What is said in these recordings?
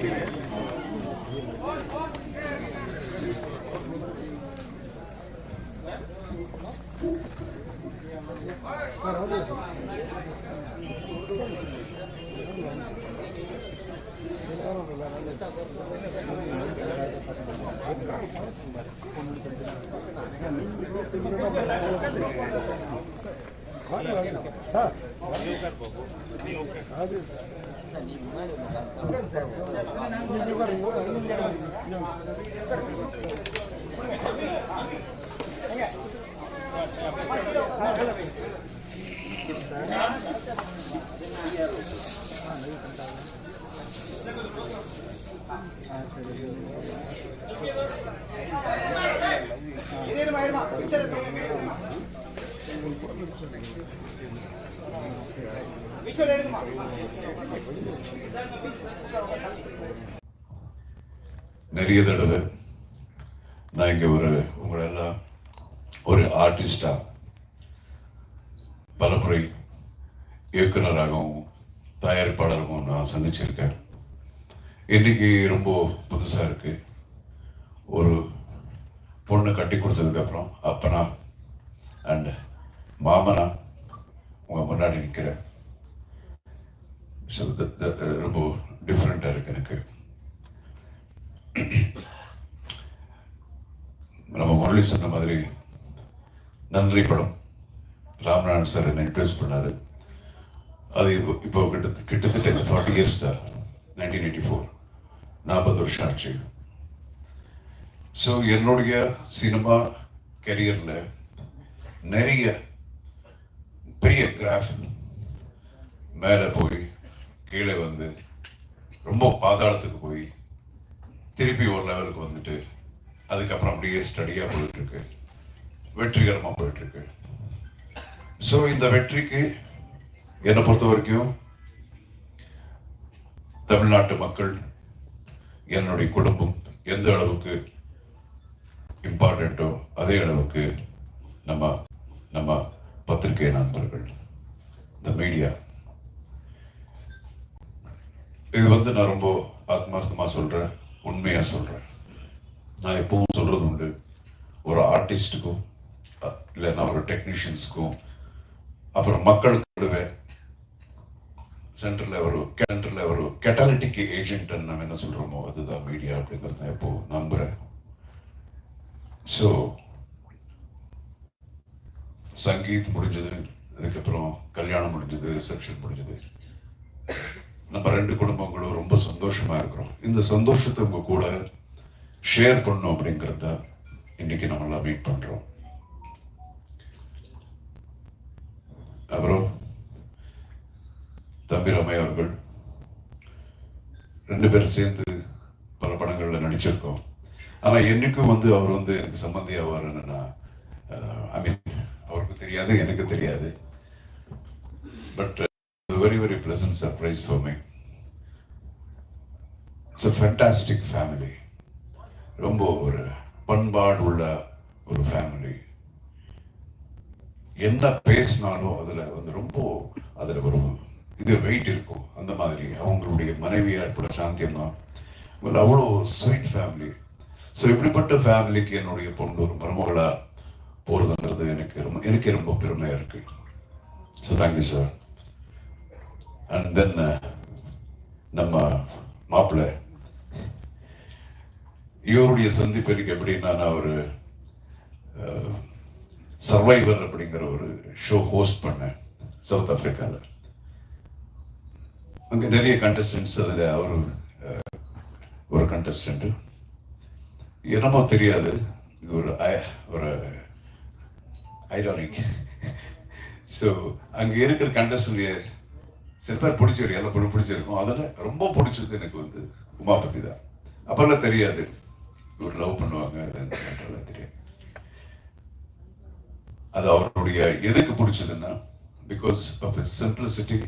நிறைய தடவை நான் இங்க உங்களெல்லாம் ஒரு ஆர்டிஸ்டா பலமுறை இயக்குனராகவும் தயாரிப்பாளராகவும் நான் சந்திச்சிருக்கேன். இன்னைக்கு ரொம்ப புதுசா இருக்கு. ஒரு பொண்ணு கட்டி கொடுத்ததுக்கு அப்புறம் அப்பனா அண்ட் மாமனா உங்க முன்னாடி நிற்கிறேன். ரொம்ப டிஃப்ரெண்டா இருக்கு எனக்கு. நம்ம முரளி சொன்ன மாதிரி நன்றி படம் ராம்நாராயண் சார் என்ன இன்ட்ரடியூஸ் பண்ணாரு. அது இப்போ கிட்டத்தட்ட 40 இயர்ஸ் தான். 1984 40 வருஷம் ஆச்சு. ஸோ என்னுடைய சினிமா கரியர்ல நிறைய பெரிய கிராஃப் மேலே போய் கீழே வந்து ரொம்ப பாதாளத்துக்கு போய் திருப்பி ஒரு லெவலுக்கு வந்துட்டு அதுக்கப்புறம் அப்படியே ஸ்டடியாக போயிட்டு இருக்கு, வெற்றிகரமாக போயிட்டு இருக்கு. ஸோ இந்த வெற்றிக்கு என்னை பொறுத்த வரைக்கும் தமிழ்நாட்டு மக்கள், என்னுடைய குடும்பம் எந்த அளவுக்கு இம்பார்ட்டண்ட்டோ அதே அளவுக்கு நம்ம நம்ம பத்திரிகை நண்பர்கள், இந்த மீடியா. இது நான் ரொம்ப ஆத்மார்த்தமா சொல்றேன், உண்மையா சொல்றேன். நான் எப்பவும் சொல்றது உண்டு, ஒரு ஆர்டிஸ்டுக்கும் இல்லைன்னா ஒரு டெக்னீஷியன்ஸுக்கும் அப்புறம் மக்களுக்கு சென்டர்ல ஒரு கேட்டாலிட்டிக் ஏஜென்ட் நம்ம என்ன சொல்றோமோ அதுதான் மீடியா அப்படிங்கிறது நான் எப்போ நம்புறேன். ஸோ சங்கீத் முடிஞ்சது, அதுக்கப்புறம் கல்யாணம் முடிஞ்சது, ரிசப்ஷன் முடிஞ்சது. நம்ம 2 குடும்பங்களும் ரொம்ப சந்தோஷமா இருக்கிறோம். இந்த சந்தோஷத்தை உங்க கூட ஷேர் பண்ணும் அப்படிங்கிறத இன்னைக்கு நம்ம எல்லாம் மீட் பண்றோம். அப்புறம் தம்பி ரமேஷ் அவர்கள் 2 பேரும் சேர்ந்து பல படங்கள்ல நடிச்சிருக்கோம். ஆனா என்னைக்கும் அவர் எனக்கு சம்பந்தி ஆவாருன்னு அவருக்கு தெரியாது, எனக்கு தெரியாது. But very very pleasant surprise for me. It's a fantastic family. ரொம்ப ஒரு பண்பாடு உள்ள ஒரு ஃபேமிலி. என்ன பேசினாலும் அதுல ரொம்ப ஒரு இது வெயிட் இருக்கும். அந்த மாதிரி அவங்களுடைய மனைவியா கூட சாந்தியம் தான். அவ்வளோ ஸ்வீட் ஃபேமிலி. ஸோ இப்படிப்பட்ட ஃபேமிலிக்கு என்னுடைய பொண்ணு ஒரு மருமகளா போறதுன்றது எனக்கு ரொம்ப பெருமையா இருக்கு. So thank you sir. And then நம்ம மாப்பிள்ளை இவருடைய சந்திப்பு எனக்கு எப்படின்னா, நான் ஒரு சர்வைவர் அப்படிங்கிற ஒரு ஷோ ஹோஸ்ட் பண்ணேன் சவுத் ஆப்பிரிக்காவில். அங்கே நிறைய கண்டஸ்டன்ஸ், அதில் அவரு ஒரு கண்டஸ்டன்ட். என்னமோ தெரியாது, இது ஒரு ஐரானிக். ஸோ அங்கே இருக்கிற கண்டஸ்டன்ட் சில பேர் பிடிச்சிருக்கு, எல்லாம் பிடிச்சிருக்கும். அதில் ரொம்ப பிடிச்சது எனக்கு உமாபதி தான். அப்பெல்லாம் தெரியாது இவர் லவ் பண்ணுவாங்க, தெரியாது. அது அவருடைய எதுக்கு பிடிச்சதுன்னா, because of his simplicity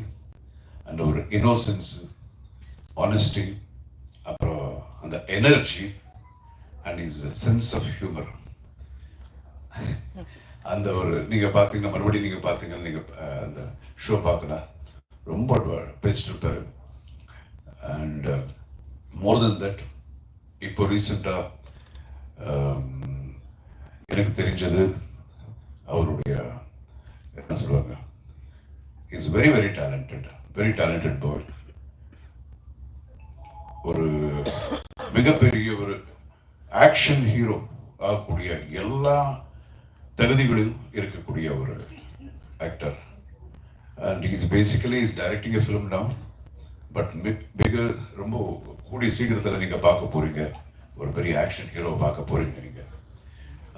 and ஒரு இன்னோசன்ஸ், ஆனஸ்டி, அப்புறம் அந்த energy and his sense of humour. அந்த நீங்க பார்த்தீங்கன்னா, மறுபடியும் நீங்க பார்த்தீங்கன்னா, நீங்க அந்த ஷோ பார்க்கலாம், ரொம்ப பேசிட்டு இருப்பாரு. அண்ட் மோர் தென் தட் இப்போ ரீசெண்டாக எனக்கு தெரிஞ்சது அவருடைய என்ன சொல்லுவாங்க, இஸ் வெரி வெரி டேலண்டட் பாய். ஒரு மிகப்பெரிய ஒரு ஆக்ஷன் ஹீரோ ஆகக்கூடிய எல்லா தகுதிகளும் இருக்கக்கூடிய ஒரு actor. And is basically is directing a film down. But மிக ரொம்ப கூடிய சீக்கிரத்தில் நீங்கள் பார்க்க போறீங்க, ஒரு பெரிய ஆக்ஷன் ஹீரோவை பார்க்க போறீங்க. நீங்கள்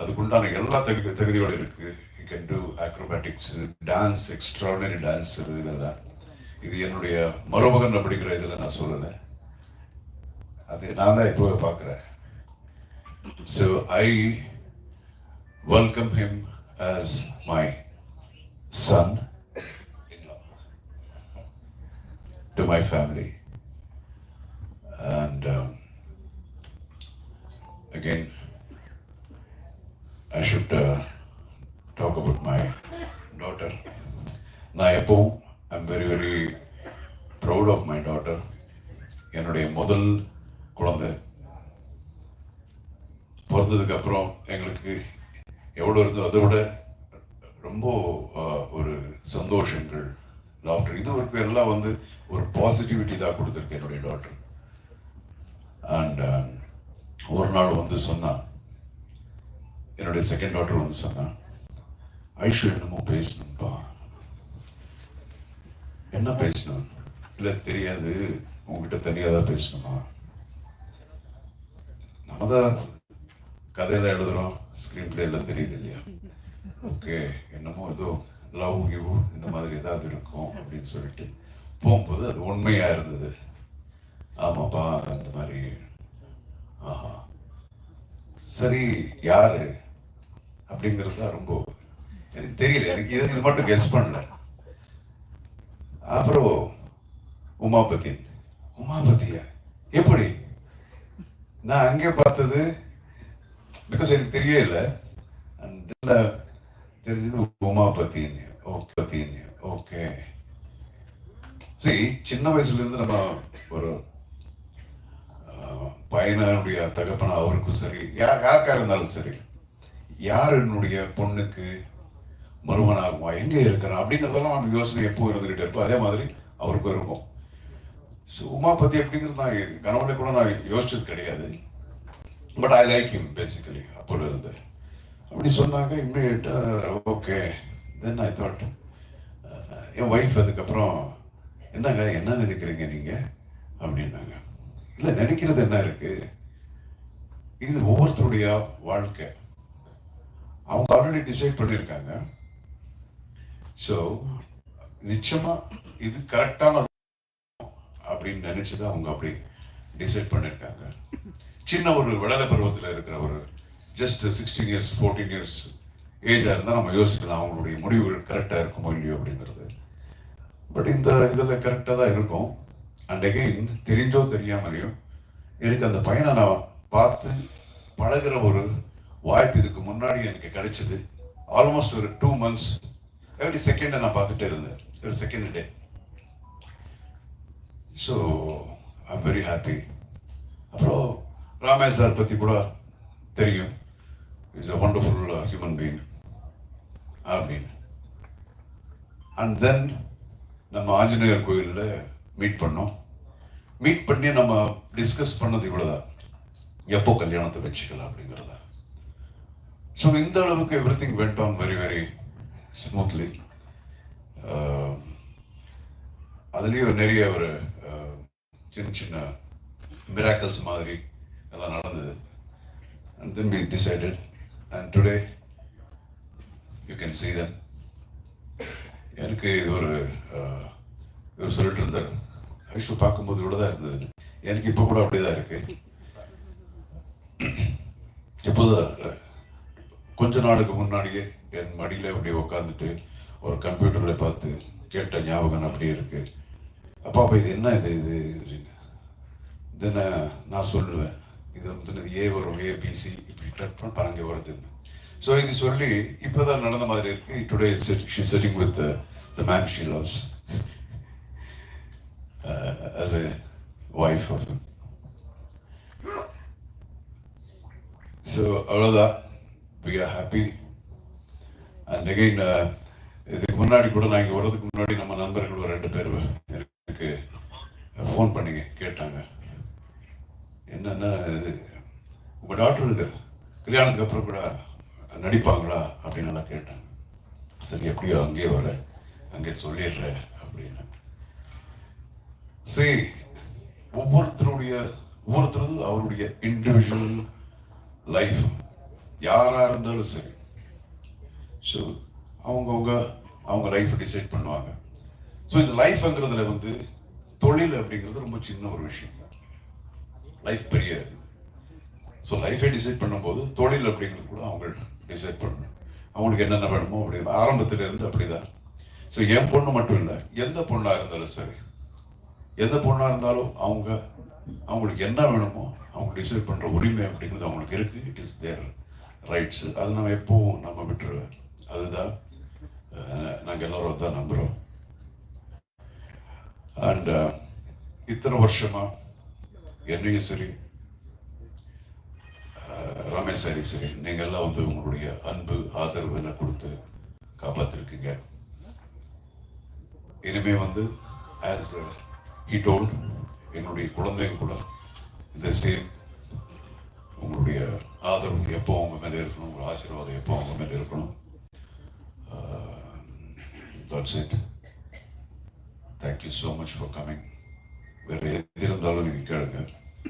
அதுக்குண்டான எல்லா தகுதியோடு இருக்கு. You can do acrobatics, dance, extraordinary dance, இதெல்லாம். இது என்னுடைய மருமகன் அப்படிங்கிற இதில் நான் சொல்லலை, அது நான் தான் இப்போ பார்க்குறேன். So I welcome him as my son to my family. And again, I should talk about my daughter. I'm very very proud of my daughter. என்னுடைய முதல் குழந்தை பிறந்ததுக்கு அப்புறம் எங்களுக்கு எவ்வளோ இருந்தோ அதை விட ரொம்ப ஒரு சந்தோஷங்கள், டாக்டர் இது வரைக்கும் எல்லாம் வந்து ஒரு பாசிட்டிவிட்டி தான் கொடுத்துருக்கு என்னுடைய டாக்டர். அண்ட் ஒரு நாள் வந்து சொன்னான், என்னுடைய செகண்ட் டாக்டர் வந்து சொன்னான், ஐஷு என்னமோ பேசணும்பா. என்ன பேசணும்? இல்லை தெரியாது, உங்ககிட்ட தனியாக தான் பேசணுமா? நம்ம தான் கதையில எழுதுறோம், ஸ்க்ரீன் பிளே எல்லாம் தெரியுது இல்லையா? ஓகே, என்னமோ ஏதோ லவ் யூ இந்த மாதிரி ஏதாவது இருக்கும் அப்படின்னு சொல்லிட்டு போகும்போது அது உண்மையா இருந்தது. ஆமாப்பா அந்த மாதிரி. ஆஹா சரி, யாரு அப்படிங்கிறது தான் ரொம்ப எனக்கு தெரியல, எனக்கு இது மட்டும் கெஸ் பண்ணல. அப்புறம் உமாபதியா எப்படி? நான் அங்கே பார்த்தது பிகாஸ் எனக்கு தெரியவே இல்லை. தெரிஞ்சது உமாபதின்னு. ஓகே சரி, சின்ன வயசுல இருந்து நம்ம ஒரு பையனுடைய தகப்பன அவருக்கும் சரி, யாருக்கா இருந்தாலும் சரி, யார் என்னுடைய பொண்ணுக்கு மருமனாகுமா, எங்க இருக்கிறான் அப்படிங்கிறதெல்லாம் நம்ம யோசனை எப்போ இருந்துகிட்டே இருப்போம். அதே மாதிரி அவருக்கும் இருக்கும். ஸோ உமாபதி அப்படிங்கிறது நான் கனவுல கூட நான் யோசிச்சது கிடையாது. But I like him basically. அப்போல இருந்து அப்படி சொன்னாங்க இம்மிடியேட்டா. ஓகே, தென் ஐ தாட், என் ஒய்ஃப் அதுக்கப்புறம் என்னங்க என்ன நினைக்கிறீங்க நீங்க அப்படின்னாங்க. இல்லை நினைக்கிறது என்ன இருக்கு, இது ஒவ்வொருத்தருடைய வாழ்க்கை, அவங்க ஆல்ரெடி டிசைட் பண்ணியிருக்காங்க. ஸோ நிச்சயமா இது கரெக்டான அப்படின்னு நினைச்சுதான் அவங்க அப்படி டிசைட் பண்ணியிருக்காங்க. சின்ன ஒரு விடலை பருவத்தில் இருக்கிற ஒரு ஜஸ்ட் 16 இயர்ஸ் 14 இயர்ஸ் ஏஜாக இருந்தால் நம்ம யோசிக்கலாம் அவங்களுடைய முடிவுகள் கரெக்டாக இருக்குமோ இல்லையோ அப்படிங்கிறது. பட் இந்த இதில் கரெக்டாக தான் இருக்கும். அண்ட் அகெயின் தெரிஞ்சோ தெரியாமலையும் எனக்கு அந்த பையனை நான் பார்த்து பழகிற ஒரு வாய்ப்பு இதுக்கு முன்னாடி எனக்கு கிடைச்சது. ஆல்மோஸ்ட் ஒரு 2 months எவ்ரி செகண்டை நான் பார்த்துட்டே இருந்தேன், ஒரு second day. So I am very happy. அப்புறம் ராமேஷ் சார் பற்றி கூட தெரியும், is a wonderful human being அப்படின்னு. அண்ட் தென் நம்ம ஆஞ்சநேயர் கோயிலில் மீட் பண்ணோம். மீட் பண்ணி நம்ம டிஸ்கஸ் பண்ணது இவ்வளோதான், எப்போ கல்யாணத்தை வச்சுக்கலாம் அப்படிங்கிறத. ஸோ இந்த அளவுக்கு every thing went on very very smoothly. அதுலேயும் நிறைய ஒரு சின்ன சின்ன மிராக்கல்ஸ் மாதிரி எல்லாம் நடந்தது. And then we decided, and today you can see them. எனக்கு இது ஒரு சொல்லிட்டு இருந்தார், ஐஷு பார்க்கும்போது இவ்வளோ தான் இருந்தது, எனக்கு இப்போ கூட அப்படியே தான் இருக்கு. இப்போதான் கொஞ்ச நாளுக்கு முன்னாடியே என் மடியில் அப்படியே உட்காந்துட்டு ஒரு கம்ப்யூட்டரில் பார்த்து கேட்ட ஞாபகம் அப்படியே இருக்கு. அப்பா இது என்ன இது அப்படின்னு. தென் நான் சொல்லுவேன், இது வந்து ஏ வரும், ஏபிசி இப்படி டட் பண்ண பரங்க வருதுன்னு. ஸோ இது சொல்லி இப்போதான் நடந்த மாதிரி இருக்கு. Today she sitting with the man she loves as a wife of him. So அவ்வளோதான். We are happy. And again இதுக்கு முன்னாடி கூட நான் இங்கே வர்றதுக்கு முன்னாடி நம்ம நண்பர்கள் ஒரு 2 பேர் எனக்கு ஃபோன் பண்ணிங்க கேட்டாங்க, என்னென்னா இது உங்கள் டாக்டர் இது கல்யாணத்துக்கு அப்புறம் கூட நடிப்பாங்களா அப்படின்னு எல்லாம் கேட்டாங்க. சரி எப்படியோ அங்கேயே வர அங்கே சொல்லிடுறேன் அப்படின்னு. சரி, ஒவ்வொருத்தரும் அவருடைய இண்டிவிஜுவல் லைஃப் யாரா இருந்தாலும் சரி, ஸோ அவங்க லைஃப் டிசைட் பண்ணுவாங்க. ஸோ இந்த லைஃப்ங்கிறதுல வந்து தொழில் அப்படிங்கிறது ரொம்ப சின்ன ஒரு விஷயம் தான். லைஃப் பெரிய. ஸோ லைஃபை டிசைட் பண்ணும்போது தொழில் அப்படிங்கிறது கூட அவங்க டிசைட் பண்ணணும். அவங்களுக்கு என்னென்ன வேணுமோ அப்படின்னு ஆரம்பத்துல இருந்து அப்படிதான். ஸோ என் பொண்ணு மட்டும் இல்லை, எந்த பொண்ணா இருந்தாலும் சரி, எந்த பொண்ணா இருந்தாலும் அவங்களுக்கு என்ன வேணுமோ அவங்க டிசைட் பண்ற உரிமை அப்படிங்கிறது அவங்களுக்கு இருக்கு. It is their rights. அது நம்ம எப்பவும் நம்ம விட்டுருவேன். அதுதான் நாங்கள் எல்லாரும் தான் நம்புறோம். அண்ட் இத்தனை வருஷமா என்னையும் சரி, ரமேஷ் சரி, நீங்க எல்லாம் வந்து உங்களுடைய அன்பு ஆதரவு எல்லாம் கொடுத்து காப்பாத்திருக்கீங்க. இனிமே வந்து ஆஸ் ஹி டோல்ட், என்னுடைய குழந்தைங்க கூட இந்த சேம் உங்களுடைய ஆதரவு எப்போ அவங்க மேலே இருக்கணும், உங்கள் ஆசீர்வாதம் எப்போ அவங்க மேலே இருக்கணும். That's it. Thank you so much for coming. வேறு எது இருந்தாலும் நீங்கள் கேளுங்க.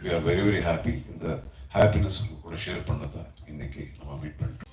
We are very very happy. இந்த ஹாப்பினஸ் கூட ஷேர் பண்ணதான் இன்னைக்கு நம்ம மீட் பண்ணிட்டோம்.